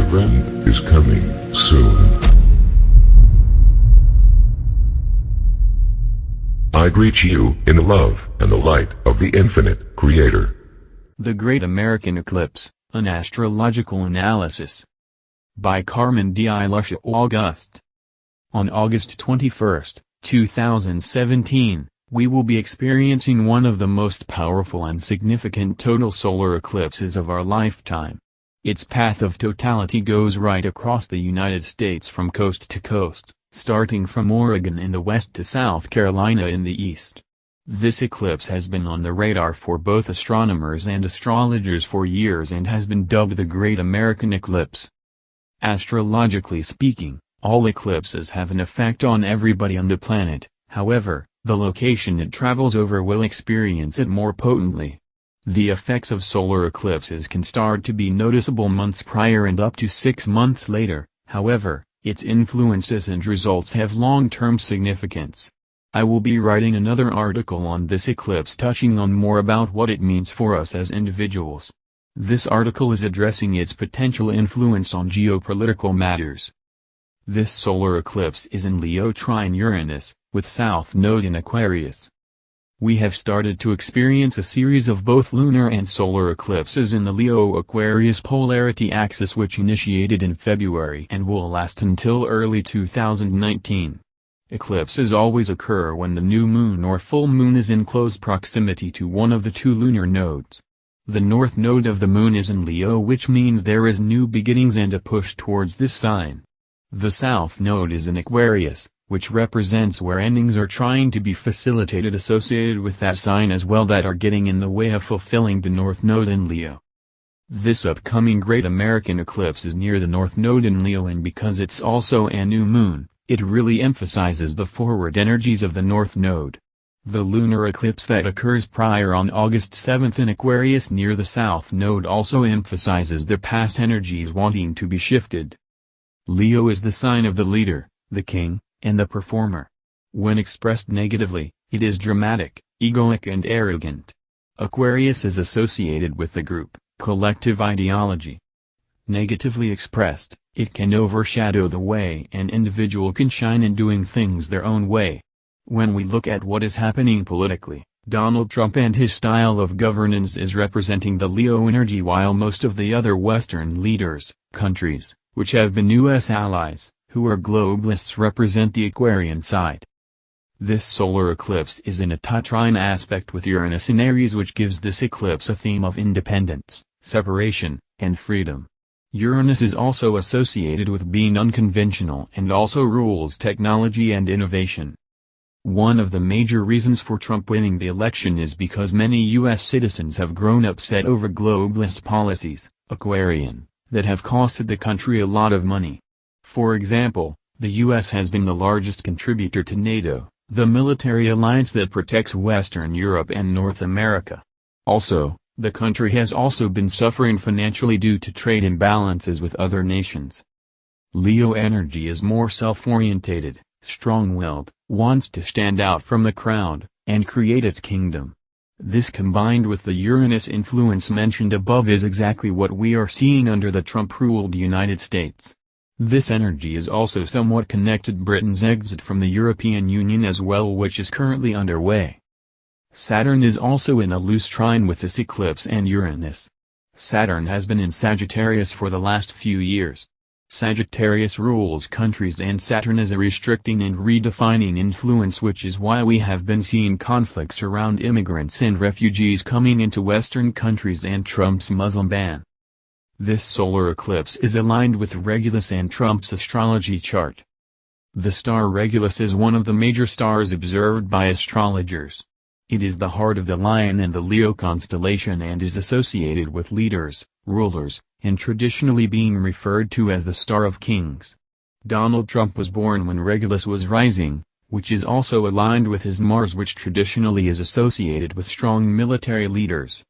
event is coming soon. I greet you in the love and the light of the infinite Creator. The Great American Eclipse, an Astrological Analysis. By Carmen D. Ilusha August. On August 21, 2017, we will be experiencing one of the most powerful and significant total solar eclipses of our lifetime. Its path of totality goes right across the United States from coast to coast, starting from Oregon in the west to South Carolina in the east. This eclipse has been on the radar for both astronomers and astrologers for years and has been dubbed the Great American Eclipse. Astrologically speaking, all eclipses have an effect on everybody on the planet, however, the location it travels over will experience it more potently. The effects of solar eclipses can start to be noticeable months prior and up to 6 months later, however, its influences and results have long-term significance. I will be writing another article on this eclipse touching on more about what it means for us as individuals. This article is addressing its potential influence on geopolitical matters. This solar eclipse is in Leo trine Uranus, with South Node in Aquarius. We have started to experience a series of both lunar and solar eclipses in the Leo-Aquarius polarity axis which initiated in February and will last until early 2019. Eclipses always occur when the new moon or full moon is in close proximity to one of the two lunar nodes. The north node of the moon is in Leo, which means there is new beginnings and a push towards this sign. The south node is in Aquarius, which represents where endings are trying to be facilitated associated with that sign as well that are getting in the way of fulfilling the north node in Leo. This upcoming Great American Eclipse is near the north node in Leo, and because it's also a new moon, it really emphasizes the forward energies of the north node. The lunar eclipse that occurs prior on August 7 in Aquarius near the south node also emphasizes the past energies wanting to be shifted. Leo is the sign of the leader, the king, and the performer. When expressed negatively, it is dramatic, egoic and arrogant. Aquarius is associated with the group, collective ideology. Negatively expressed, it can overshadow the way an individual can shine in doing things their own way. When we look at what is happening politically, Donald Trump and his style of governance is representing the Leo energy, while most of the other Western leaders, countries, which have been U.S. allies, who are globalists, represent the Aquarian side. This solar eclipse is in a trine aspect with Uranus in Aries, which gives this eclipse a theme of independence, separation, and freedom. Uranus is also associated with being unconventional and also rules technology and innovation. One of the major reasons for Trump winning the election is because many U.S. citizens have grown upset over globalist policies, Aquarian, that have costed the country a lot of money. For example, the U.S. has been the largest contributor to NATO, the military alliance that protects Western Europe and North America. Also, the country has also been suffering financially due to trade imbalances with other nations. Leo energy is more self-orientated, strong-willed, wants to stand out from the crowd, and create its kingdom. This combined with the Uranus influence mentioned above is exactly what we are seeing under the Trump-ruled United States. This energy is also somewhat connected Britain's exit from the European Union as well, which is currently underway. Saturn is also in a loose trine with this eclipse and Uranus. Saturn has been in Sagittarius for the last few years. Sagittarius rules countries and Saturn is a restricting and redefining influence, which is why we have been seeing conflicts around immigrants and refugees coming into Western countries and Trump's Muslim ban. This solar eclipse is aligned with Regulus and Trump's astrology chart. The star Regulus is one of the major stars observed by astrologers. It is the heart of the Lion and the Leo constellation and is associated with leaders, rulers, and traditionally being referred to as the Star of Kings. Donald Trump was born when Regulus was rising, which is also aligned with his Mars, which traditionally is associated with strong military leaders.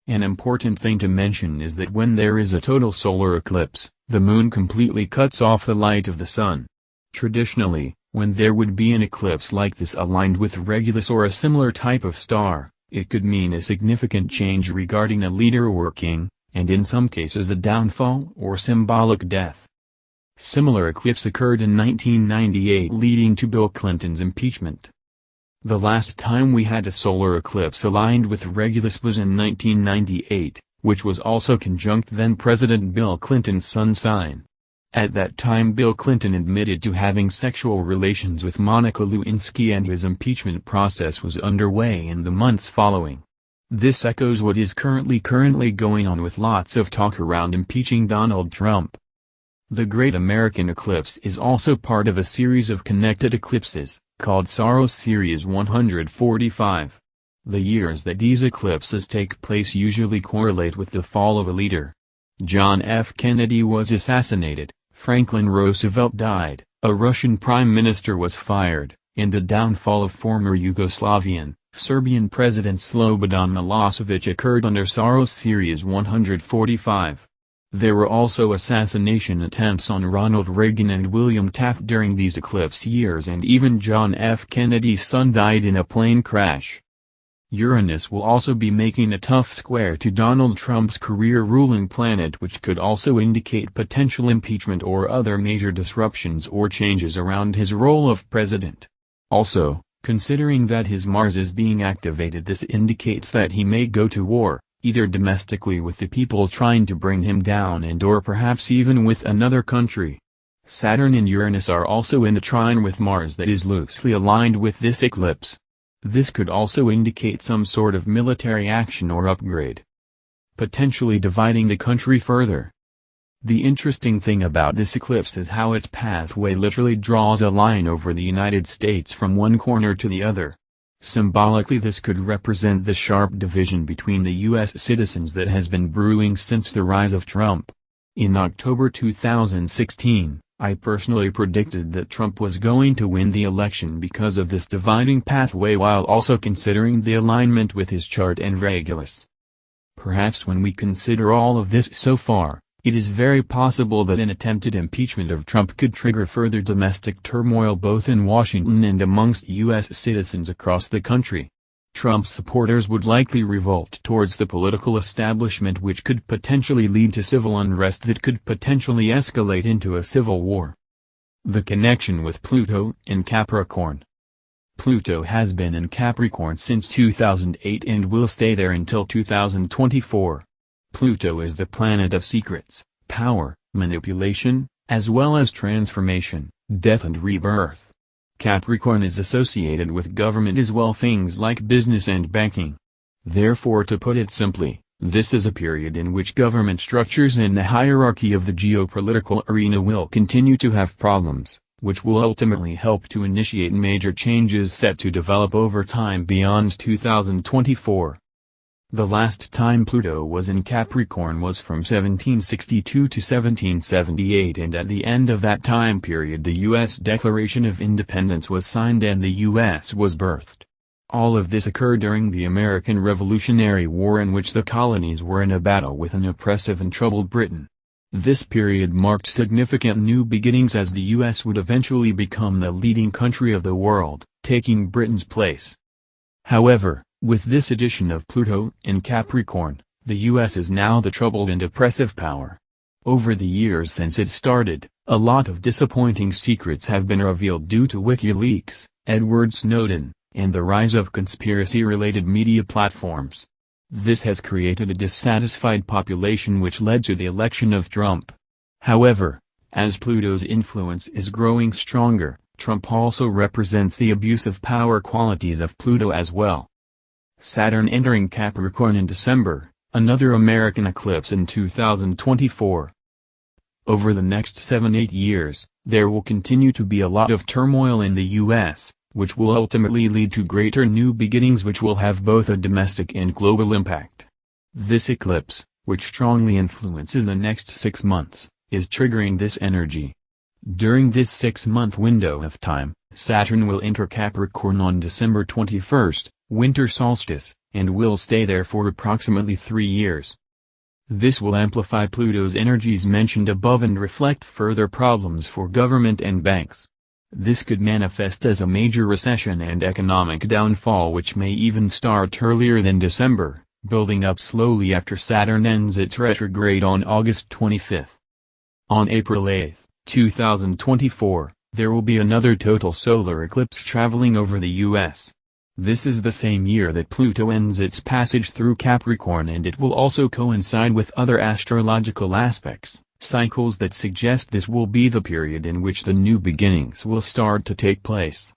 An important thing to mention is that when there is a total solar eclipse, the moon completely cuts off the light of the sun. Traditionally, when there would be an eclipse like this aligned with Regulus or a similar type of star, it could mean a significant change regarding a leader or king, and in some cases a downfall or symbolic death. Similar eclipse occurred in 1998, leading to Bill Clinton's impeachment. The last time we had a solar eclipse aligned with Regulus was in 1998, which was also conjunct then-President Bill Clinton's sun sign. At that time Bill Clinton admitted to having sexual relations with Monica Lewinsky, and his impeachment process was underway in the months following. This echoes what is currently going on, with lots of talk around impeaching Donald Trump. The Great American Eclipse is also part of a series of connected eclipses, called Saros Series 145. The years that these eclipses take place usually correlate with the fall of a leader. John F. Kennedy was assassinated, Franklin Roosevelt died, a Russian prime minister was fired, and the downfall of former Yugoslavian, Serbian President Slobodan Milosevic occurred under Saros Series 145. There were also assassination attempts on Ronald Reagan and William Taft during these eclipse years, and even John F. Kennedy's son died in a plane crash. Uranus will also be making a tough square to Donald Trump's career-ruling planet, which could also indicate potential impeachment or other major disruptions or changes around his role of president. Also, considering that his Mars is being activated, this indicates that he may go to war, either domestically with the people trying to bring him down and/or perhaps even with another country. Saturn and Uranus are also in a trine with Mars that is loosely aligned with this eclipse. This could also indicate some sort of military action or upgrade, potentially dividing the country further. The interesting thing about this eclipse is how its pathway literally draws a line over the United States from one corner to the other. Symbolically, this could represent the sharp division between the U.S. citizens that has been brewing since the rise of Trump. In October 2016, I personally predicted that Trump was going to win the election because of this dividing pathway, while also considering the alignment with his chart and Regulus. Perhaps when we consider all of this so far, it is very possible that an attempted impeachment of Trump could trigger further domestic turmoil both in Washington and amongst U.S. citizens across the country. Trump's supporters would likely revolt towards the political establishment, which could potentially lead to civil unrest that could potentially escalate into a civil war. The connection with Pluto in Capricorn. Pluto has been in Capricorn since 2008 and will stay there until 2024. Pluto is the planet of secrets, power, manipulation, as well as transformation, death and rebirth. Capricorn is associated with government as well, things like business and banking. Therefore, to put it simply, this is a period in which government structures and the hierarchy of the geopolitical arena will continue to have problems, which will ultimately help to initiate major changes set to develop over time beyond 2024. The last time Pluto was in Capricorn was from 1762 to 1778, and at the end of that time period the U.S. Declaration of Independence was signed and the U.S. was birthed. All of this occurred during the American Revolutionary War, in which the colonies were in a battle with an oppressive and troubled Britain. This period marked significant new beginnings, as the U.S. would eventually become the leading country of the world, taking Britain's place. However, with this addition of Pluto in Capricorn, the U.S. is now the troubled and oppressive power. Over the years since it started, a lot of disappointing secrets have been revealed due to WikiLeaks, Edward Snowden, and the rise of conspiracy-related media platforms. This has created a dissatisfied population, which led to the election of Trump. However, as Pluto's influence is growing stronger, Trump also represents the abusive power qualities of Pluto as well. Saturn entering Capricorn in December, another American eclipse in 2024. Over the next 7-8 years, there will continue to be a lot of turmoil in the U.S., which will ultimately lead to greater new beginnings, which will have both a domestic and global impact. This eclipse, which strongly influences the next 6 months, is triggering this energy. During this 6-month window of time, Saturn will enter Capricorn on December 21st, winter solstice, and will stay there for approximately 3 years. This will amplify Pluto's energies mentioned above and reflect further problems for government and banks. This could manifest as a major recession and economic downfall, which may even start earlier than December, building up slowly after Saturn ends its retrograde on August 25. On April 8, 2024, there will be another total solar eclipse traveling over the U.S. This is the same year that Pluto ends its passage through Capricorn, and it will also coincide with other astrological aspects, cycles that suggest this will be the period in which the new beginnings will start to take place.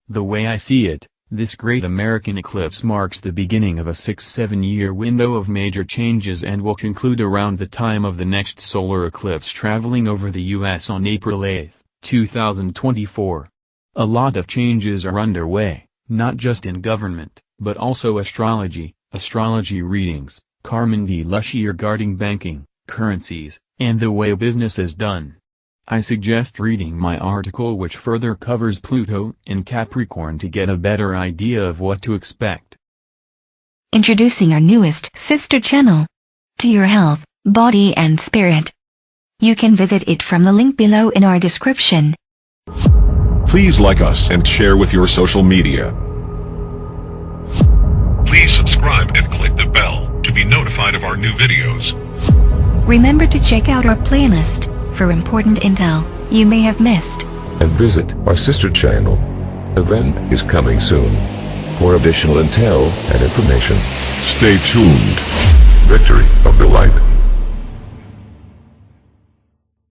The way I see it, this great American eclipse marks the beginning of a 6-7 year window of major changes and will conclude around the time of the next solar eclipse traveling over the U.S. on April 8, 2024. A lot of changes are underway, not just in government, but also astrology readings, Carmen D. Lushy regarding banking, currencies, and the way business is done. I suggest reading my article, which further covers Pluto in Capricorn, to get a better idea of what to expect. Introducing our newest sister channel, To Your Health, Body and Spirit. You can visit it from the link below in our description. Please like us and share with your social media. Please subscribe and click the bell to be notified of our new videos. Remember to check out our playlist for important intel you may have missed. And visit our sister channel. Event is coming soon. For additional intel and information, stay tuned. Victory of the light.